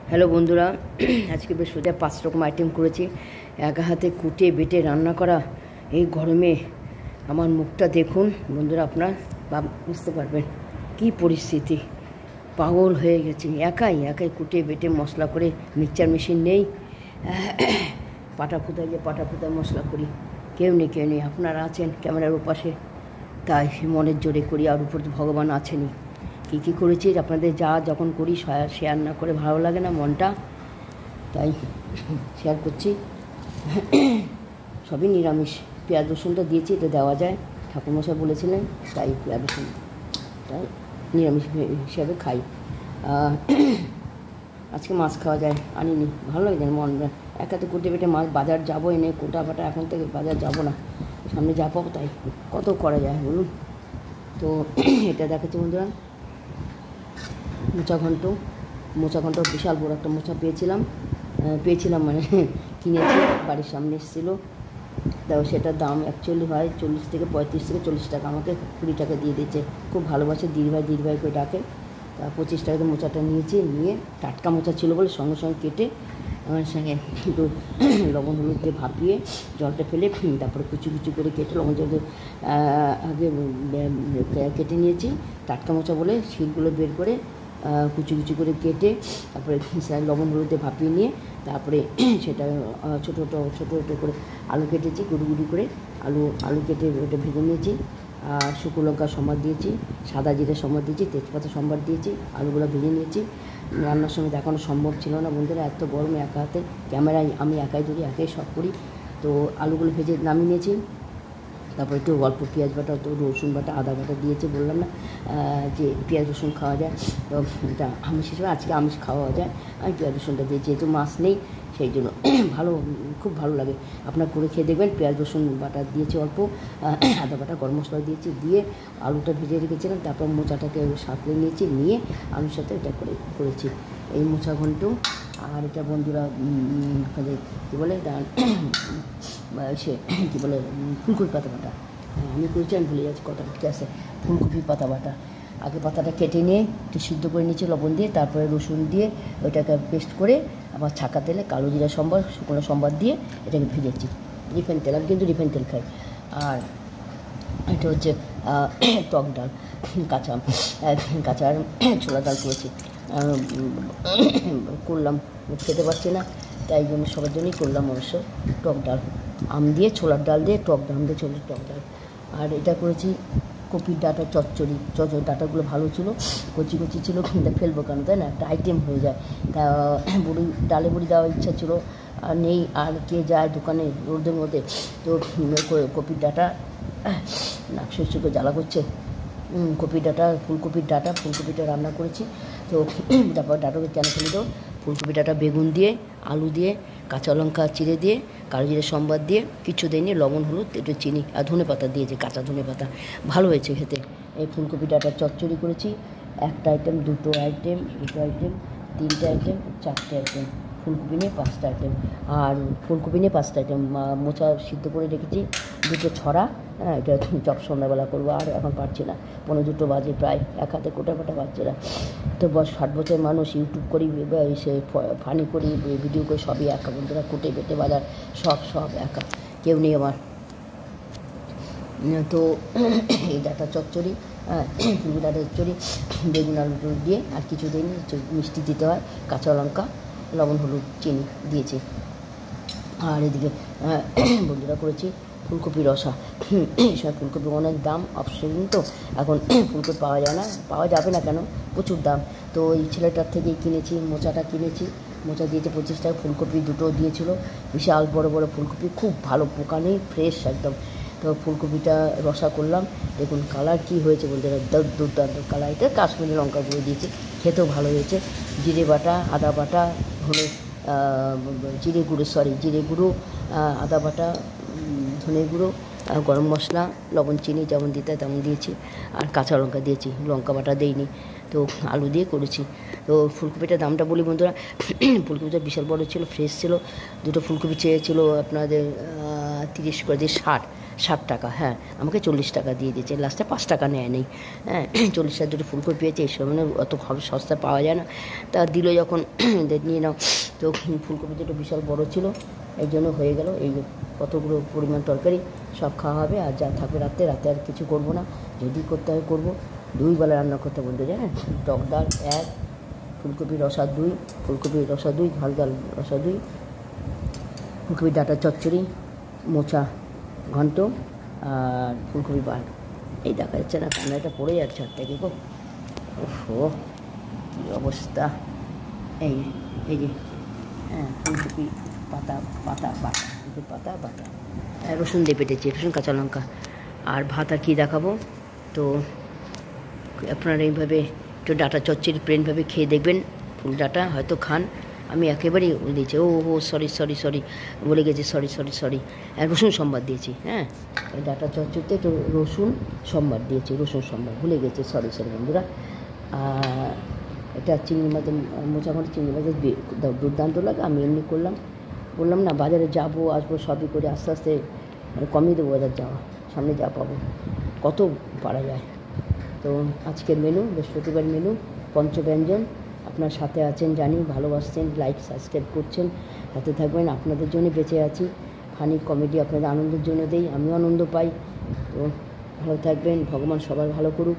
Hello বন্ধুরা, আজকে বেশ সোজা 5 রকম আইটেম করেছি। একা হাতে কুটে বেটে রান্না করা এই গরমে আমার মুখটা দেখুন বন্ধুরা, আপনার বুঝতে পারবেন কি পরিস্থিতি। পাগল হয়ে গেছি, একাই কুটে বেটে মশলা করে। মিক্সচার মেশিন নেই, পাটা ফুটায় মশলা করি। কেউ নেই, আপনারা আছেন ক্যামেরার ওপাশে, তাই মনের জোরে করি। আর উপর তো ভগবান আছেনই। কী করেছি আপনাদের যখন করি শেয়ার না করে ভালো লাগে না মনটা, তাই শেয়ার করছি। সবই নিরামিষ। পেঁয়াজ রসুনটা দিয়েছি, এটা দেওয়া যায়, ঠাকুরমশাই বলেছিলেন, তাই পেঁয়াজ রসুনটা নিরামিষ হিসাবে খাই। আজকে মাছ খাওয়া যায়, আনিনি, ভালো লাগে যেন মন। একাতে কুটে বেটে মাছ বাজার যাবো, এনে কোটা বাটা এখন থেকে বাজার যাব না, সামনে যা পাবো তাই। কত করা যায় বলুন। তো এটা দেখাচ্ছি বন্ধুরা, মোচা ঘন্ট বিশাল বড় একটা মোচা পেয়েছিলাম মানে কিনেছি, বাড়ির সামনে এসেছিলো। তাও সেটার দাম অ্যাকচুয়ালি হয় 40 থেকে 35 থেকে 40 টাকা, আমাকে 20 টাকা দিয়ে দিয়েছে। খুব ভালোবাসে, দিদিভাই করে ডাকে। তা 25 টাকাতে মোচাটা নিয়ে টাটকা মোচা ছিল বলে সঙ্গে কেটে আমার সঙ্গে একটু লবণ হলুদ দিয়ে ভাপিয়ে জলটা ফেলে তারপরে কুচি করে কেটে লবণ জল আগে কেটে নিয়েছি। টাটকা মোচা বলে শিলগুলো বের করে কুচি করে কেটে তারপরে লবণ হলুদ দিয়ে ভাপিয়ে নিয়ে তারপরে সেটা ছোটো করে আলু কেটেছি, গুঁড়ি করে আলু কেটে ওটা ভেজে নিয়েছি। আর শুকনো লঙ্কা সম্বার দিয়েছি, সাদা জিরে সম্বার দিয়েছি, তেজপাতা সম্বার দিয়েছি, আলুগুলো ভেজে নিয়েছি। রান্নার সময় দেখানো সম্ভব ছিল না বন্ধুরা, এত গরমে একা হাতে ক্যামেরায় আমি একাই ধরি, একাই সব করি। তো আলুগুলো ভেজে নামিয়ে নিয়েছি। তারপর একটু অল্প পেঁয়াজ বাটা, তো রসুন বাটা, আদা বাটা দিয়েছে। বললাম না যে পেঁয়াজ রসুন খাওয়া যায়, তো এটা আমিষ হিসেবে আজকে আমিষ খাওয়া যায়। আমি পেঁয়াজ রসুনটা দিয়েছি, যেহেতু মাছ নেই সেই জন্য খুব ভালো লাগে। আপনার করে খেয়ে দেখবেন। পেঁয়াজ রসুন বাটা দিয়েছি, অল্প আদা বাটা, গরম মশলা দিয়েছি, দিয়ে আলুটা ভেজে রেখেছিলাম। তারপর মোচাটাকে সাঁতলে নিয়ে আলুর সাথে এটা করেছি এই মোচা ঘন্ট। আর এটা বন্ধুরা কী বলে কী বলে ফুলকপি পাতা বাটা। আমি করেছি, আমি ভুলে যাচ্ছি কথা ঠিক আছে। ফুলকপি পাতা বাটা, আগে পাতাটা কেটে নিয়ে একটু সিদ্ধ করে নিয়েছি লবণ দিয়ে, তারপরে রসুন দিয়ে ওইটাকে পেস্ট করে আবার ছাকা তেলে কালো জিরা সম্বার, শুকনো সম্বার দিয়ে এটাকে ভেজেছি। রিফাইন তেল, আমি কিন্তু রিফাইন তেল খাই। আর এটা হচ্ছে টক ডাল, কাঁচা আর ছোলা ডাল করলাম। খেতে পারছি না, তাই জন্য সবার জন্যই করলাম অবশ্য। টক ডাল আম দিয়ে, ছোলার ডাল দিয়ে, টক ডাল। আর এটা করেছি কপির ডাটা চচ্চড়ি। ডাটাগুলো ভালো ছিল, কচি ছিল, কিন্তু ফেলবো কেন, তাই না, একটা আইটেম হয়ে যায়। তা ডালে বড়ি দেওয়ার ইচ্ছা ছিল, আর নেই, আর কে যায় দোকানে রোদের মধ্যে। তো কপির ডাটা নাক শস্যকে জ্বালা করছে। ফুলকপিটা রান্না করেছি। তো তারপর ডাটাকে কেন ফেলে দেবো, ফুলকপি ডাটা বেগুন দিয়ে, আলু দিয়ে, কাঁচা লঙ্কা চিড়ে দিয়ে, কালো জিরে সম্বার দিয়ে, কিছু দিইনি, লবণ হলুদ একটু চিনি আর ধনে পাতা দিয়েছি, কাঁচা ধনে পাতা, ভালো হয়েছে খেতে। এই ফুলকপি ডাটা চচ্চড়ি করেছি। একটা আইটেম, দুটো আইটেম, তিনটে আইটেম, চারটে আইটেম। ফুলকপি নিয়ে 5টা আইটেম। আর ফুলকপি নিয়ে 5টা আইটেম। মোচা সিদ্ধ করে রেখেছি, দুটো ছড়া। এটা চপ সন্ধ্যাবেলা করবো, আর এখন পারছি না, 1:45 বাজে প্রায়, এক হাতে কোটা বাজছে না। তো 60 বছর মানুষ, ইউটিউব করি, সে ফানি করি, ভিডিও করি, সবই একা বন্ধুরা। কুটে বেটে বাজার সব একা, কেউ নেই আমার। তো এই ডাটা চচ্চড়ি, ফুলকপি ডাটা চচ্চড়ি, বেগুন আলু দিয়ে, আর কিছু দিন মিষ্টি দিতে হয়, কাঁচা লঙ্কা, লবণ হলুদ চিনি দিয়েছি। আর এদিকে বন্ধুরা করেছি ফুলকপি রসা। সব ফুলকপি অনেক দাম, অপশন তো এখন ফুলকপি পাওয়া যাবে না কেন, প্রচুর দাম। তো এই ছেলেটার থেকেই কিনেছি, মোচা দিয়েছে 25 টাকা। ফুলকপি দুটো দিয়েছিল, বিশাল বড় ফুলকপি, খুব ভালো, পোকা নেই, ফ্রেশ একদম। তো ফুলকপিটা রসা করলাম। দেখুন কালার কী হয়েছে বন্ধুরা, দুর্দান্ত কালার। এটা কাশ্মীরি লঙ্কা গুঁড়ো দিয়েছি, খেতেও ভালো হয়েছে। জিরে বাটা, আদা বাটা, জিরে গুঁড়ো, আদা বাটা, ধনে গুঁড়ো, গরম মশলা, লবণ চিনি যেমন দিতে হয় তেমন দিয়েছি। আর কাঁচা লঙ্কা দিয়েছি, লঙ্কা বাটা দেইনি। তো আলু দিয়ে করেছি। তো ফুলকপিটার দামটা বলি বন্ধুরা, ফুলকপিটা বিশাল বড় ছিল, ফ্রেশ ছিল। দুটো ফুলকপি চেয়েছিল আপনাদের 30 করে দিয়ে 60। 60 টাকা, হ্যাঁ আমাকে 40 টাকা দিয়ে দিয়েছে, লাস্টে 5 টাকা নেয় নেই, হ্যাঁ 40টার দুটো ফুলকপি পেয়েছে, এই সময় অত সস্তা পাওয়া যায় না, তা দিল যখন নিয়ে নাও। তো ফুলকপি দুটো বিশাল বড় ছিল, এই জন্য হয়ে গেল। এই কতগুলো পরিমাণ তরকারি সব খাওয়া হবে, আর যা থাকবে রাতে আর কিছু করব না, যদি করতে হয় করবো। 2 বেলা রান্না করতে বলতে জানেন, টক ডাল 1, ফুলকপির রসা 2, ফুলকপির রসা 2, ঝাল ডাল রসা 2, ফুলকপির ডাঁটা চচ্চড়ি, মোচা ঘন্ট, আর ফুলকপি বার। এই দেখা যাচ্ছে না, কান্নাটা পড়ে যাচ্ছে হাত থেকে গো, ওহো কী অবস্থা। এই এই যে হ্যাঁ ফুলকপি পাতা বাটা, ফুলকপি পাতা বাটা, রসুন দিয়ে পেটেছি, রসুন কাঁচা লঙ্কা, আর ভাত আর কী দেখাবো। তো আপনারা এইভাবে একটু ডাঁটা চচ্চড়ি প্লেনভাবে খেয়ে দেখবেন, ফুল ডাঁটা হয়তো খান, আমি একেবারেই দিয়েছি, ও সরি বলে গেছি, সরি রসুন সম্বাদ দিয়েছি, হ্যাঁ এই ডাঁটা চচ্চড়িতে একটু রসুন সম্বাদ দিয়েছি, রসুন সম্বাদ ভুলে গেছি, সরি বন্ধুরা। এটা চিংড়ি মাছের মোচামুচি, চিংড়ি মাছের দুর্দান্ত লাগে, আমি এমনি করলাম, বললাম না বাজারে যাবো আসবো সবই করে আস্তে আস্তে কমিয়ে দেবো বাজার যাওয়া, সামনে যা পাবো কত পারা যায়। তো আজকের মেনু, বৃহস্পতিবার মেনু পঞ্চব্যঞ্জন। আপনার সাথে আছেন জানি, ভালোবাসছেন, লাইক সাবস্ক্রাইব করছেন, সাথে থাকবেন, আপনাদের জন্য বেঁচে আছি, ফানি কমেডি আপনাদের আনন্দের জন্য দেই, আমিও আনন্দ পাই। তো ভালো থাকবেন, ভগবান সবার ভালো করুক।